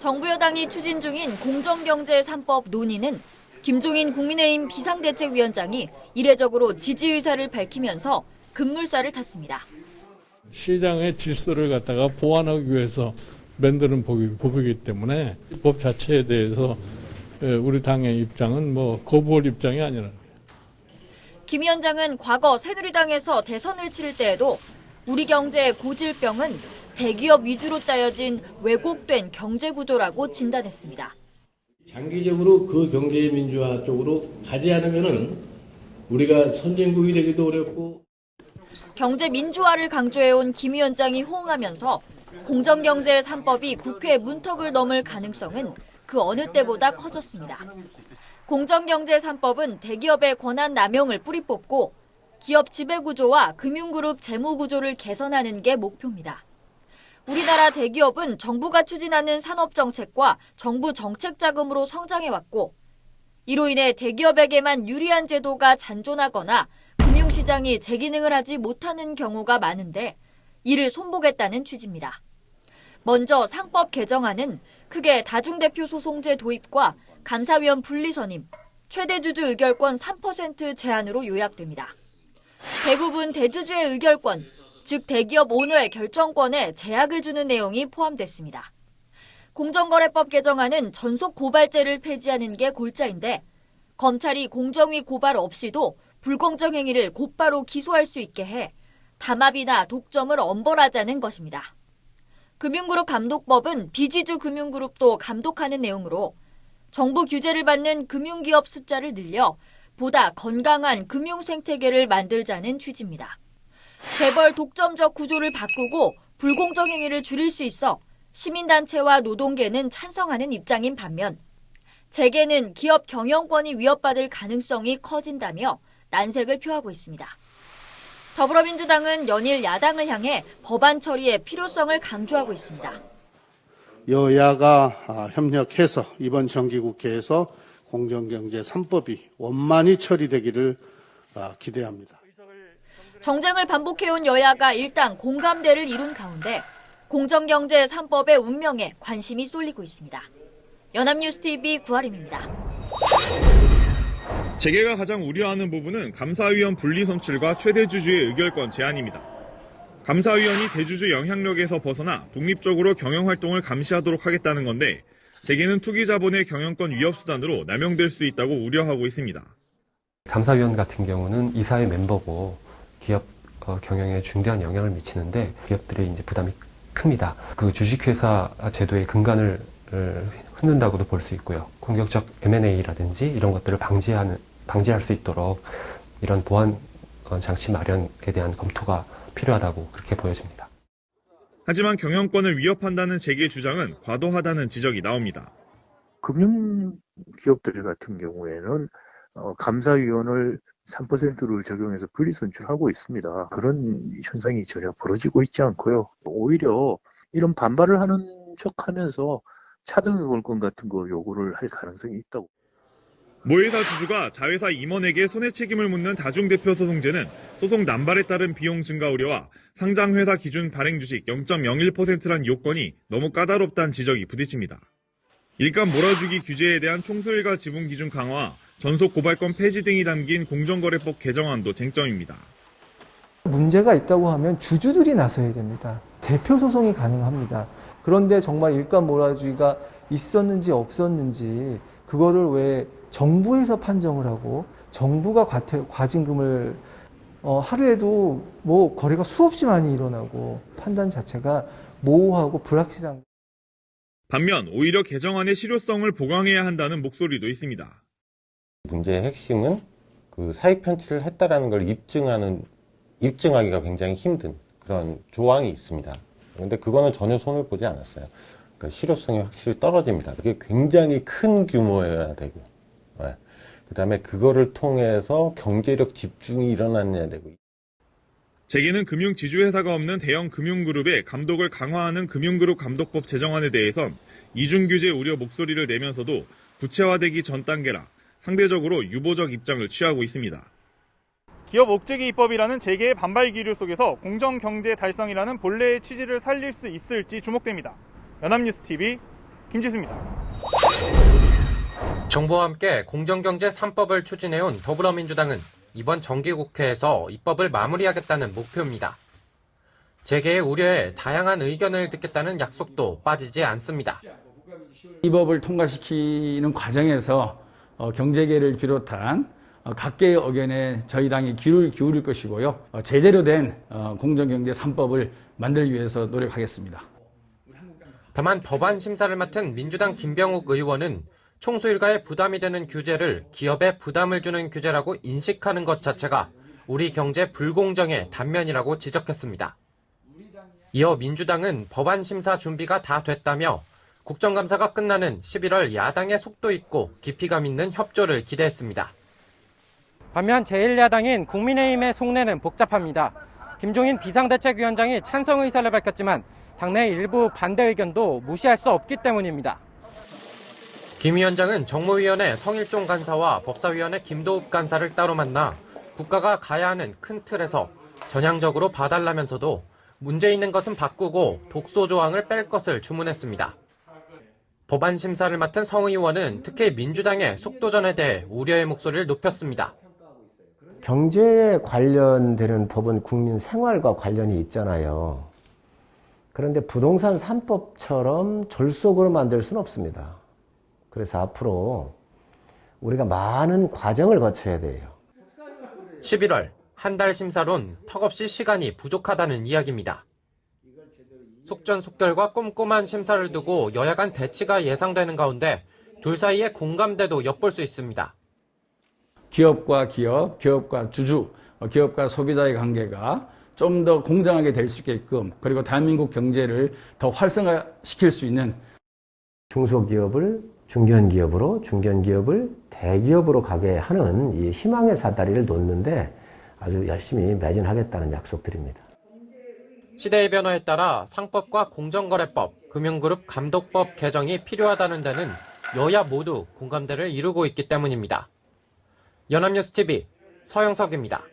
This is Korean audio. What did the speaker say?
정부 여당이 추진 중인 공정경제 3법 논의는 김종인 국민의힘 비상대책위원장이 이례적으로 지지 의사를 밝히면서 급물살을 탔습니다. 시장의 질서를 갖다가 보완하기 위해서 만드는 법이기 때문에 법 자체에 대해서 우리 당의 입장은 거부할 입장이 아니라. 김 위원장은 과거 새누리당에서 대선을 치를 때에도 우리 경제의 고질병은 대기업 위주로 짜여진 왜곡된 경제구조라고 진단했습니다. 장기적으로 그 경제 민주화 쪽으로 가지 않으면은 우리가 선진국이 되기도 어렵고. 경제 민주화를 강조해온 김 위원장이 호응하면서 공정경제 3법이 국회 문턱을 넘을 가능성은 그 어느 때보다 커졌습니다. 공정경제 3법은 대기업의 권한 남용을 뿌리 뽑고 기업 지배구조와 금융그룹 재무구조를 개선하는 게 목표입니다. 우리나라 대기업은 정부가 추진하는 산업정책과 정부 정책 자금으로 성장해왔고 이로 인해 대기업에게만 유리한 제도가 잔존하거나 금융시장이 제기능을 하지 못하는 경우가 많은데 이를 손보겠다는 취지입니다. 먼저 상법 개정안은 크게 다중대표 소송제 도입과 감사위원 분리선임, 최대주주 의결권 3% 제한으로 요약됩니다. 대부분 대주주의 의결권, 즉 대기업 오너의 결정권에 제약을 주는 내용이 포함됐습니다. 공정거래법 개정안은 전속 고발제를 폐지하는 게 골자인데 검찰이 공정위 고발 없이도 불공정 행위를 곧바로 기소할 수 있게 해 담합이나 독점을 엄벌하자는 것입니다. 금융그룹 감독법은 비지주 금융그룹도 감독하는 내용으로 정부 규제를 받는 금융기업 숫자를 늘려 보다 건강한 금융생태계를 만들자는 취지입니다. 재벌 독점적 구조를 바꾸고 불공정 행위를 줄일 수 있어 시민단체와 노동계는 찬성하는 입장인 반면 재계는 기업 경영권이 위협받을 가능성이 커진다며 난색을 표하고 있습니다. 더불어민주당은 연일 야당을 향해 법안 처리의 필요성을 강조하고 있습니다. 여야가 협력해서 이번 정기국회에서 공정경제 3법이 원만히 처리되기를 기대합니다. 정쟁을 반복해온 여야가 일단 공감대를 이룬 가운데 공정경제 3법의 운명에 관심이 쏠리고 있습니다. 연합뉴스TV 구하림입니다. 재계가 가장 우려하는 부분은 감사위원 분리선출과 최대주주의 의결권 제한입니다. 감사위원이 대주주 영향력에서 벗어나 독립적으로 경영활동을 감시하도록 하겠다는 건데 재계는 투기자본의 경영권 위협수단으로 남용될 수 있다고 우려하고 있습니다. 감사위원 같은 경우는 이사회 멤버고 기업 경영에 중대한 영향을 미치는데 기업들의 이제 부담이 큽니다. 그 주식회사 제도의 근간을 흔든다고도 볼 수 있고요. 공격적 M&A라든지 이런 것들을 방지할 수 있도록 이런 보안 장치 마련에 대한 검토가 필요하다고 그렇게 보여집니다. 하지만 경영권을 위협한다는 재계 주장은 과도하다는 지적이 나옵니다. 금융기업들 같은 경우에는 감사위원을 3%를 적용해서 분리선출하고 있습니다. 그런 현상이 전혀 벌어지고 있지 않고요. 오히려 이런 반발을 하는 척하면서 차등의결권 같은 거 요구를 할 가능성이 있다고. 모회사 주주가 자회사 임원에게 손해 책임을 묻는 다중대표 소송제는 소송 남발에 따른 비용 증가 우려와 상장회사 기준 발행 주식 0.01%란 요건이 너무 까다롭다는 지적이 부딪힙니다. 일감 몰아주기 규제에 대한 총수일가 지분 기준 강화와 전속 고발권 폐지 등이 담긴 공정거래법 개정안도 쟁점입니다. 문제가 있다고 하면 주주들이 나서야 됩니다. 대표 소송이 가능합니다. 그런데 정말 일감 몰아주기가 있었는지 없었는지 그거를 왜 정부에서 판정을 하고 정부가 과징금을 하루에도 거래가 수없이 많이 일어나고 판단 자체가 모호하고 불확실한. 반면 오히려 개정안의 실효성을 보강해야 한다는 목소리도 있습니다. 문제의 핵심은 그 사익 편취를 했다라는 걸 입증하기가 굉장히 힘든 그런 조항이 있습니다. 그런데 그거는 전혀 손을 보지 않았어요. 그러니까 실효성이 확실히 떨어집니다. 그게 굉장히 큰 규모여야 되고, 그다음에 그거를 통해서 경제력 집중이 일어났어야 되고. 재계는 금융지주회사가 없는 대형 금융그룹의 감독을 강화하는 금융그룹 감독법 제정안에 대해선 이중규제 우려 목소리를 내면서도 구체화되기 전 단계라 상대적으로 유보적 입장을 취하고 있습니다. 기업 옥죄기 입법이라는 재계의 반발 기류 속에서 공정경제 달성이라는 본래의 취지를 살릴 수 있을지 주목됩니다. 연합뉴스TV 김지수입니다. 정부와 함께 공정경제 3법을 추진해온 더불어민주당은 이번 정기국회에서 입법을 마무리하겠다는 목표입니다. 재개의 우려에 다양한 의견을 듣겠다는 약속도 빠지지 않습니다. 이 법을 통과시키는 과정에서 경제계를 비롯한 각계의 의견에 저희 당이 귀를 기울일 것이고요. 제대로 된 공정경제 3법을 만들기 위해서 노력하겠습니다. 다만 법안 심사를 맡은 민주당 김병욱 의원은 총수 일가에 부담이 되는 규제를 기업에 부담을 주는 규제라고 인식하는 것 자체가 우리 경제 불공정의 단면이라고 지적했습니다. 이어 민주당은 법안 심사 준비가 다 됐다며 국정감사가 끝나는 11월 야당의 속도 있고 깊이감 있는 협조를 기대했습니다. 반면 제1야당인 국민의힘의 속내는 복잡합니다. 김종인 비상대책위원장이 찬성 의사를 밝혔지만 당내 일부 반대 의견도 무시할 수 없기 때문입니다. 김 위원장은 정무위원회 성일종 간사와 법사위원회 김도읍 간사를 따로 만나 국가가 가야 하는 큰 틀에서 전향적으로 봐달라면서도 문제 있는 것은 바꾸고 독소 조항을 뺄 것을 주문했습니다. 법안 심사를 맡은 성 의원은 특히 민주당의 속도전에 대해 우려의 목소리를 높였습니다. 경제에 관련되는 법은 국민 생활과 관련이 있잖아요. 그런데 부동산 3법처럼 졸속으로 만들 수는 없습니다. 그래서 앞으로 우리가 많은 과정을 거쳐야 돼요. 11월 한 달 심사론 턱없이 시간이 부족하다는 이야기입니다. 속전속결과 꼼꼼한 심사를 두고 여야 간 대치가 예상되는 가운데 둘 사이의 공감대도 엿볼 수 있습니다. 기업과 기업, 기업과 주주, 기업과 소비자의 관계가 좀 더 공정하게 될 수 있게끔 그리고 대한민국 경제를 더 활성화시킬 수 있는 중소기업을 중견기업으로, 중견기업을 대기업으로 가게 하는 이 희망의 사다리를 놓는데 아주 열심히 매진하겠다는 약속드립니다. 시대의 변화에 따라 상법과 공정거래법, 금융그룹 감독법 개정이 필요하다는 데는 여야 모두 공감대를 이루고 있기 때문입니다. 연합뉴스TV 서영석입니다.